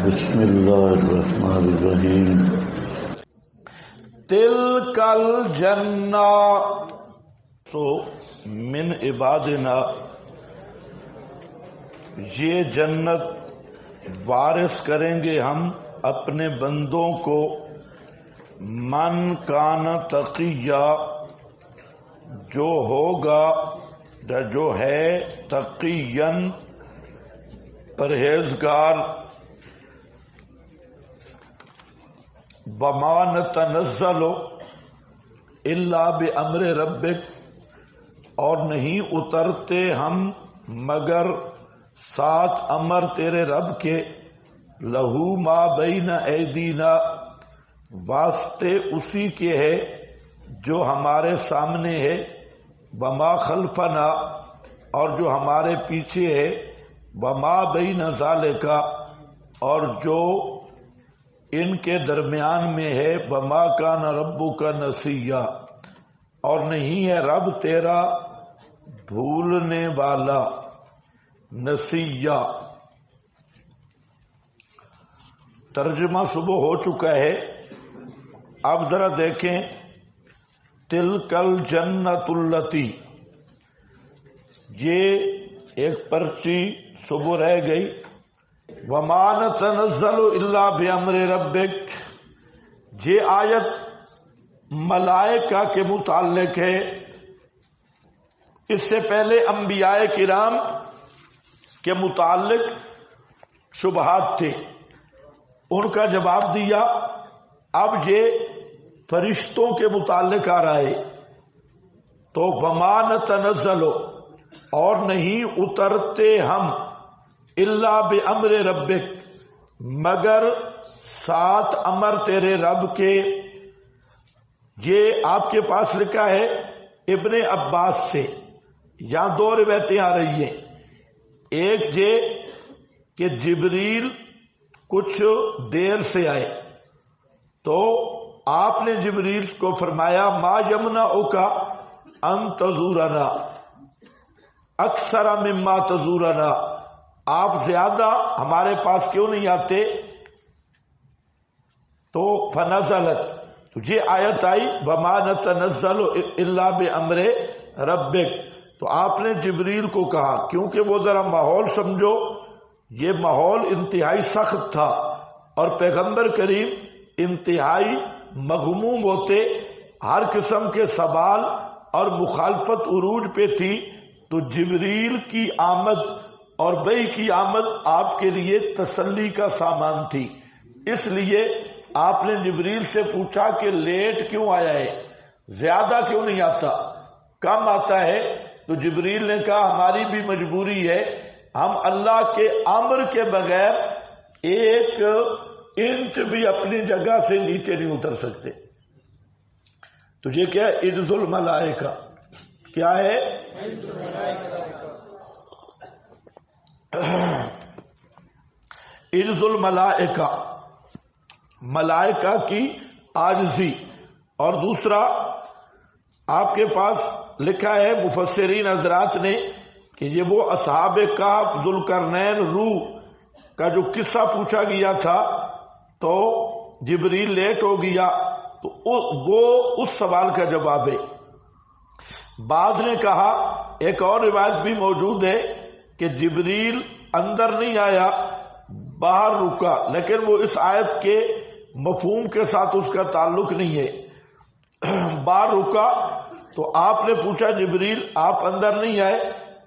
بسم اللہ الرحمن الرحیم۔ تلک الجنہ سو من عبادنا، یہ جنت وارث کریں گے ہم اپنے بندوں کو، من کان تقیا، جو ہوگا جو ہے تقین پرہیزگار، وما نتنزل الا بامر ربک، اور نہیں اترتے ہم مگر ساتھ امر تیرے رب کے، لہو ما بین ایدینا، واسطے اسی کے ہے جو ہمارے سامنے ہے، وما خلفنا، اور جو ہمارے پیچھے ہے، وما بین ذالک، اور جو ان کے درمیان میں ہے، وما کان ربک نسیا، اور نہیں ہے رب تیرا بھولنے والا، نسیا۔ ترجمہ صبح ہو چکا ہے، اب ذرا دیکھیں، تلک الجنۃ التی، یہ ایک پرچی صبح رہ گئی، وما نتنزل الا بامر ربک، یہ آیت ملائکہ کے متعلق ہے۔ اس سے پہلے انبیاء کرام کے متعلق شبہات تھے، ان کا جواب دیا۔ اب یہ فرشتوں کے متعلق آ رہا ہے، تو وما نتنزل، اور نہیں اترتے ہم، الا بامر ربک، مگر ساتھ امر تیرے رب کے۔ یہ آپ کے پاس لکھا ہے ابن عباس سے، یہاں دو روایتیں آ رہی ہیں، ایک یہ کہ جبریل کچھ دیر سے آئے تو آپ نے جبریل کو فرمایا، ما یمنعک ان تزورنا اکثر مما تزورنا، آپ زیادہ ہمارے پاس کیوں نہیں آتے؟ تو فنزلت، تو یہ آیت آئی، وما نتنزل الا بامر ربک۔ تو آپ نے جبریل کو کہا، کیونکہ وہ ذرا ماحول سمجھو، یہ ماحول انتہائی سخت تھا اور پیغمبر کریم انتہائی مغموم ہوتے، ہر قسم کے سوال اور مخالفت عروج پہ تھی، تو جبریل کی آمد اور وحی کی آمد آپ کے لیے تسلی کا سامان تھی۔ اس لیے آپ نے جبریل سے پوچھا کہ لیٹ کیوں آیا ہے، زیادہ کیوں نہیں آتا، کم آتا ہے؟ تو جبریل نے کہا، ہماری بھی مجبوری ہے، ہم اللہ کے امر کے بغیر ایک انچ بھی اپنی جگہ سے نیچے نہیں اتر سکتے۔ تو یہ کیا ہے؟ عجز الملائکہ، کیا ہے؟ عجز الملائکہ، ملائکہ کی عاجزی۔ اور دوسرا آپ کے پاس لکھا ہے مفسرین حضرات نے کہ یہ وہ اصحاب کہف ذوالقرنین روح کا جو قصہ پوچھا گیا تھا تو جبریل لیٹ ہو گیا، تو وہ اس سوال کا جواب ہے۔ بعد نے کہا، ایک اور روایت بھی موجود ہے کہ جبریل اندر نہیں آیا، باہر رکا، لیکن وہ اس آیت کے مفہوم کے ساتھ اس کا تعلق نہیں ہے۔ باہر رکا تو آپ نے پوچھا، جبریل آپ اندر نہیں آئے؟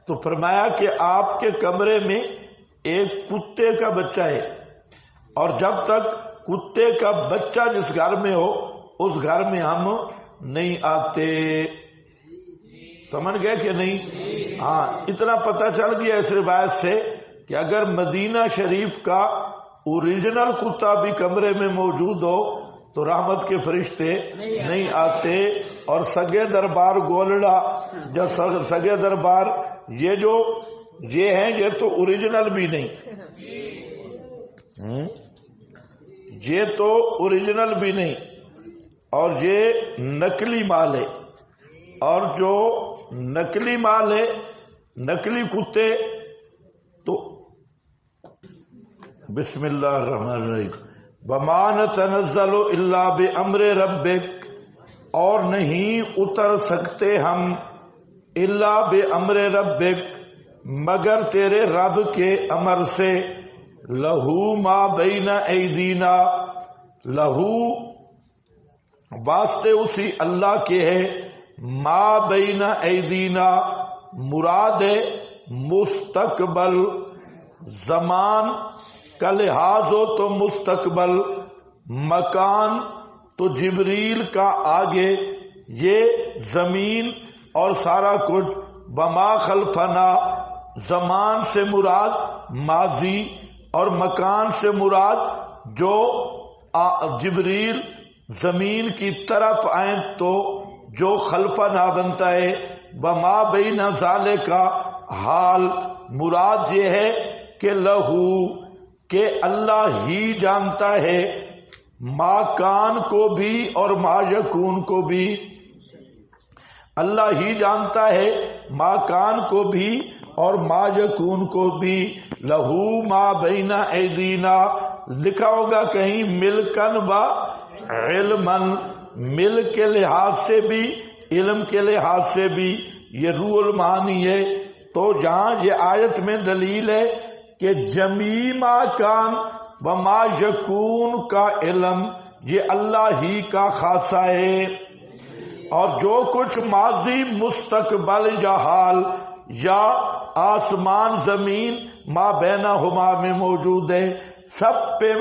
تو فرمایا کہ آپ کے کمرے میں ایک کتے کا بچہ ہے، اور جب تک کتے کا بچہ جس گھر میں ہو اس گھر میں ہم نہیں آتے۔ سمجھ گئے کہ نہیں؟ ہاں، اتنا پتہ چل گیا اس روایت سے کہ اگر مدینہ شریف کا اوریجنل کتا بھی کمرے میں موجود ہو تو رحمت کے فرشتے نہیں آتے، اور سگے دربار گولڑا یا سگے دربار یہ ہیں، یہ تو اوریجنل بھی نہیں، یہ تو اوریجنل بھی نہیں، اور یہ نقلی مال ہے، اور جو نقلی مال ہے، نقلی کتے، تو بسم اللہ الرحمن الرحیم۔ وما نتنزل الا بامر ربک، اور نہیں اتر سکتے ہم الا بامر ربک مگر تیرے رب کے امر سے۔ لہو ما بین ایدینا، لہو واسطے اسی اللہ کے ہے، ما بین ایدینا مراد ہے مستقبل، زمان کا لحاظ ہو تو مستقبل، مکان تو جبریل کا آگے، یہ زمین اور سارا کچھ، بما خلفنا زمان سے مراد ماضی اور مکان سے مراد جو جبریل زمین کی طرف آئیں تو جو خلفنا بنتا ہے۔ بما بین ذالک کا حال مراد یہ ہے کہ لہو کہ اللہ ہی جانتا ہے ما کان کو بھی اور ما یکون کو بھی، اللہ ہی جانتا ہے ما کان کو بھی اور ما یکون کو بھی۔ لہو ما بین ایدینا لکھا ہوگا کہیں ملکن و علمن، مل کے لحاظ سے بھی علم کے لحاظ سے بھی، یہ روح المعانی ہے۔ تو جہاں یہ آیت میں دلیل ہے کہ جمیع ما کان و ما یکون کا علم یہ اللہ ہی کا خاصہ ہے، اور جو کچھ ماضی مستقبل یا حال یا آسمان زمین ما بینہما میں موجود ہے، سب پہ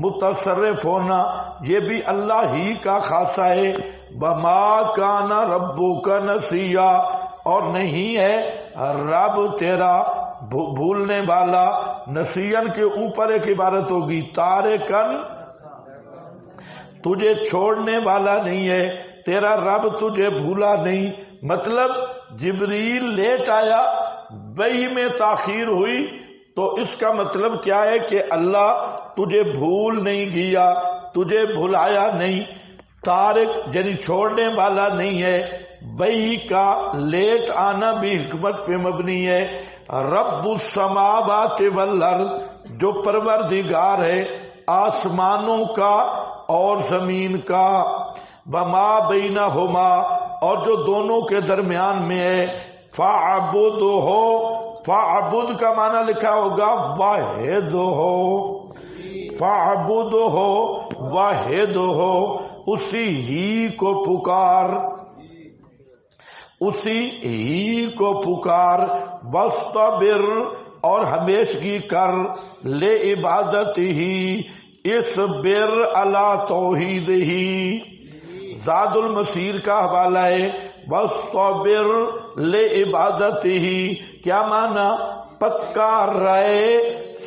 متصرف ہونا یہ بھی اللہ ہی کا خاصہ ہے۔ وما کان ربک نسیا، اور نہیں ہے رب تیرا بھولنے والا، نسین کے اوپر ایک عبارت ہوگی تارکن، تجھے چھوڑنے والا نہیں ہے، تیرا رب تجھے بھولا نہیں۔ مطلب جبریل لیٹ آیا، وحی میں تاخیر ہوئی، تو اس کا مطلب کیا ہے کہ اللہ تجھے بھول نہیں گیا، تجھے بھلایا نہیں۔ تارک یعنی چھوڑنے والا نہیں ہے، وحی کا لیٹ آنا بھی حکمت پہ مبنی ہے۔ رب السماوات والارض جو پروردگار ہے آسمانوں کا اور زمین کا، وما بینہما اور جو دونوں کے درمیان میں ہے، فاعبدہ، فاعبد کا معنی لکھا ہوگا واحد ہو، فاعبدہ واحد ہو، اسی ہی کو پکار، اسی ہی کو پکار، واصطبر اور ہمیشگی کر، لے عبادت ہی، اس بر علی توحید ہی، زاد المسیر کا حوالہ ہے، واصطبر لے عبادت ہی کیا معنی؟ پکا رہے،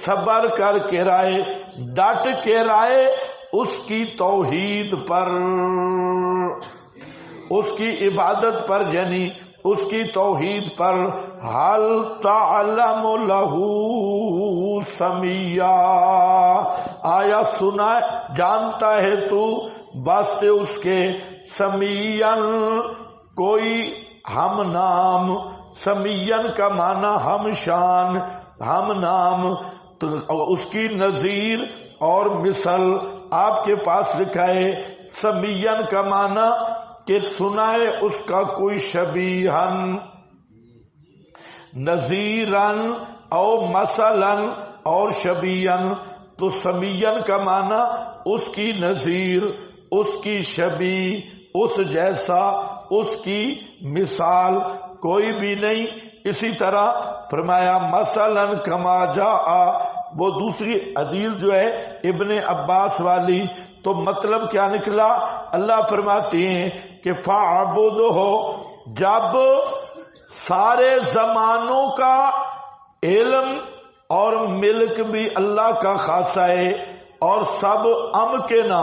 صبر کر کے رہے، ڈٹ کے رہے اس کی توحید پر، اس کی عبادت پر، یعنی اس کی توحید پر۔ حل تعلم لہ سمیا، آیا سنا جانتا ہے تو واسطے اس کے سمیعن کوئی ہم نام، سمیعن کا معنی ہم شان، ہم نام، اس کی نظیر اور مثل آپ کے پاس لکھا ہے۔ سمیعن کا معنی کہ سنائے اس کا کوئی شبیہن، نظیرن او مثلاً اور شبیہن، تو سمیعن کا معنی اس کی نظیر، اس کی شبیہ، اس جیسا، اس کی مثال کوئی بھی نہیں۔ اسی طرح فرمایا مثلاً کما جاء، وہ دوسری حدیث جو ہے ابن عباس والی، تو مطلب کیا نکلا؟ اللہ فرماتے ہیں کہ فاعبدہ، جب سارے زمانوں کا علم اور ملک بھی اللہ کا خاصہ ہے، اور سب امکنا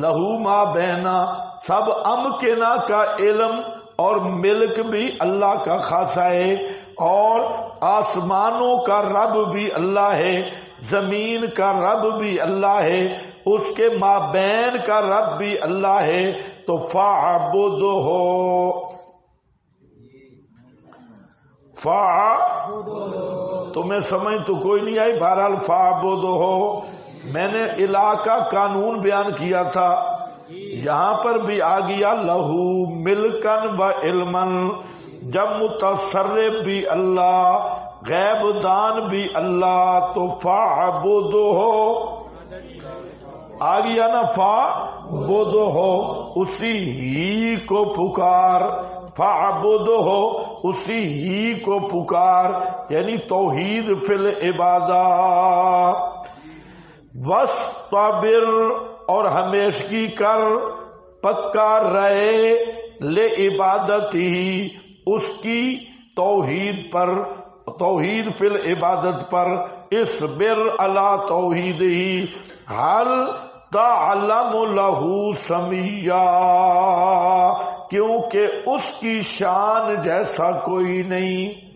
لہو ما بینا، سب امکنا کا علم اور ملک بھی اللہ کا خاصہ ہے، اور آسمانوں کا رب بھی اللہ ہے، زمین کا رب بھی اللہ ہے، اس کے مابین کا رب بھی اللہ ہے، تو فاعبدہ، تمہیں سمجھ تو کوئی نہیں آئی، بہرحال فاعبدہ، میں نے الہ کا قانون بیان کیا تھا، یہاں پر بھی آ گیا لہو ملکن و علمن، جب متصرف بھی اللہ غیب دان بھی اللہ تو فاعبدہ آ گیا نا، فاعبدہ اسی ہی کو پکار، فاعبدہ اسی ہی کو پکار، یعنی توحید فی العبادہ، واصطبر اور ہمیشگی کر، پکا رہے، لے عبادت ہی اس کی توحید پر، توحید فی العبادت پر، اصبر علی توحید ہی، حل تعلم لہ سمیا، کیونکہ اس کی شان جیسا کوئی نہیں،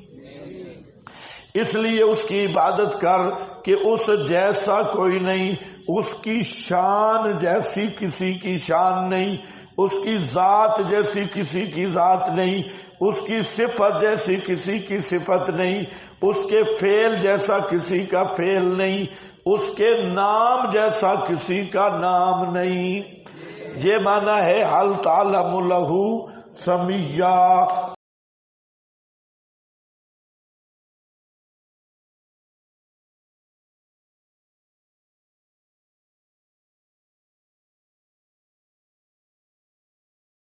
اس لیے اس کی عبادت کر کہ اس جیسا کوئی نہیں، اس کی شان جیسی کسی کی شان نہیں، اس کی ذات جیسی کسی کی ذات نہیں، اس کی صفت جیسی کسی کی صفت نہیں، اس کے فعل جیسا کسی کا فعل نہیں، اس کے نام جیسا کسی کا نام نہیں۔ یہ معنی ہے حل تعلم لہ سمیا،